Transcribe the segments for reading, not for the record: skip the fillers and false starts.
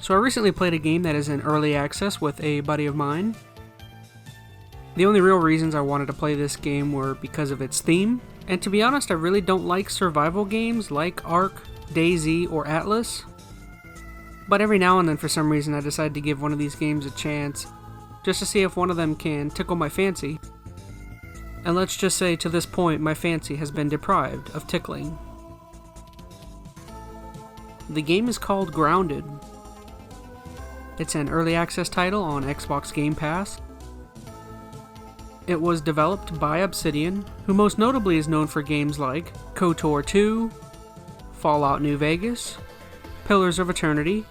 So I recently played a game that is in early access with a buddy of mine. The only real reasons I wanted to play this game were because of its theme, and to be honest, I really don't like survival games like Ark, DayZ, or Atlas. But every now and then for some reason I decide to give one of these games a chance, just to see if one of them can tickle my fancy. And let's just say to this point my fancy has been deprived of tickling. The game is called Grounded. It's an early access title on Xbox Gamepass. It was developed by Obsidian, who most notably is known for games like KOTOR 2, Fallout New Vegas, Pillars of Eternity,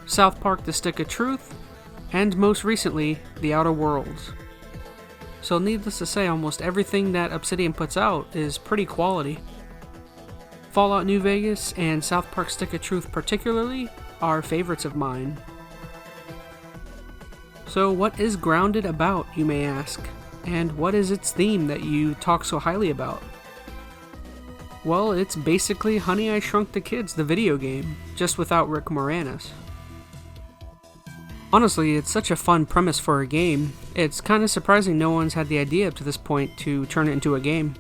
South Park: The Stick of Truth, and most recently, The Outer Worlds. So needless to say, almost everything that Obsidian puts out is pretty quality. Fallout New Vegas and South Park: Stick of Truth particularly are favorites of mine. So what is Grounded about, you may ask? And what is its theme that you talk so highly about? Well, it's basically Honey, I Shrunk the Kids, the video game, just without Rick Moranis. Honestly, it's such a fun premise for a game, it's kinda surprising no one's had the idea up to this point to turn it into a game.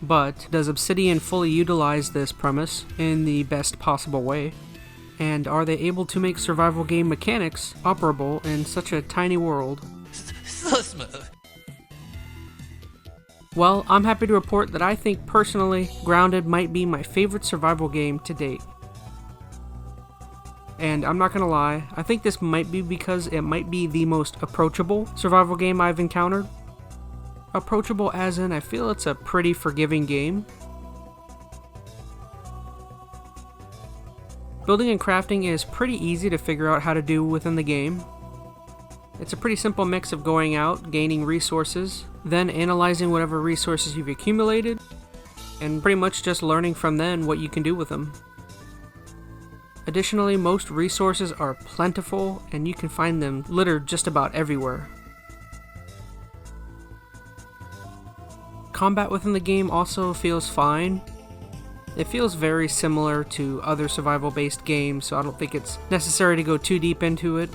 But does Obsidian fully utilize this premise in the best possible way? And are they able to make survival game mechanics operable in such a tiny world? So smooth. Well, I'm happy to report that I think personally, Grounded might be my favorite survival game to date. And I'm not gonna lie, I think this might be because it might be the most approachable survival game I've encountered. Approachable as in, I feel it's a pretty forgiving game. Building and crafting is pretty easy to figure out how to do within the game. It's a pretty simple mix of going out, gaining resources, then analyzing whatever resources you've accumulated, and pretty much just learning from then what you can do with them. Additionally, most resources are plentiful and you can find them littered just about everywhere. Combat within the game also feels fine. It feels very similar to other survival-based games, so I don't think it's necessary to go too deep into it.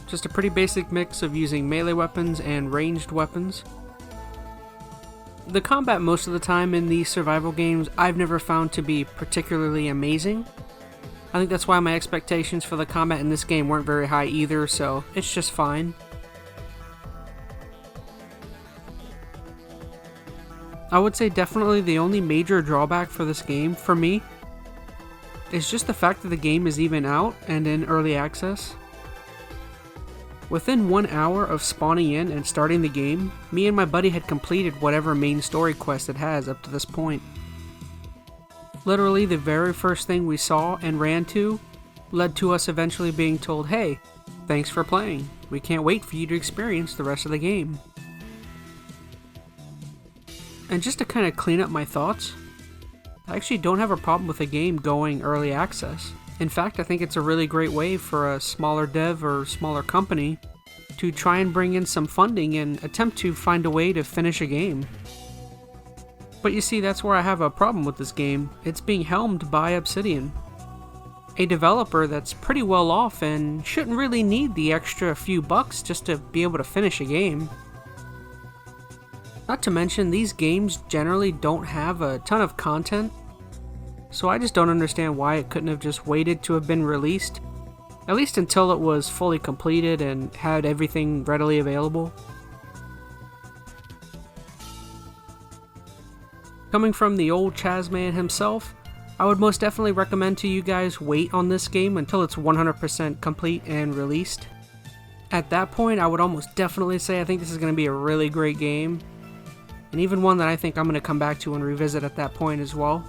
Just a pretty basic mix of using melee weapons and ranged weapons. The combat most of the time in these survival games I've never found to be particularly amazing. I think that's why my expectations for the combat in this game weren't very high either, so it's just fine. I would say definitely the only major drawback for this game, for me, is just the fact that the game is even out and in early access. Within 1 hour of spawning in and starting the game, me and my buddy had completed whatever main story quest it has up to this point. Literally the very first thing we saw and ran to led to us eventually being told, hey, thanks for playing, we can't wait for you to experience the rest of the game. And just to kind of clean up my thoughts, I actually don't have a problem with a game going early access. In fact, I think it's a really great way for a smaller dev or smaller company to try and bring in some funding and attempt to find a way to finish a game. But you see, that's where I have a problem with this game. It's being helmed by Obsidian, a developer that's pretty well off and shouldn't really need the extra few bucks just to be able to finish a game. Not to mention, these games generally don't have a ton of content, so I just don't understand why it couldn't have just waited to have been released, at least until it was fully completed and had everything readily available. Coming from the old ChazmaN himself, I would most definitely recommend to you guys wait on this game until it's 100% complete and released. At that point, I would almost definitely say I think this is going to be a really great game, and even one that I think I'm going to come back to and revisit at that point as well.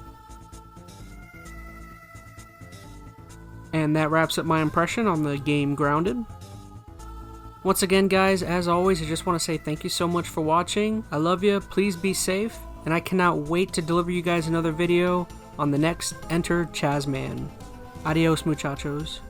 And that wraps up my impression on the game Grounded. Once again guys, as always, I just want to say thank you so much for watching. I love you, please be safe, and I cannot wait to deliver you guys another video on the next EnteR ChazmaN. Adios muchachos.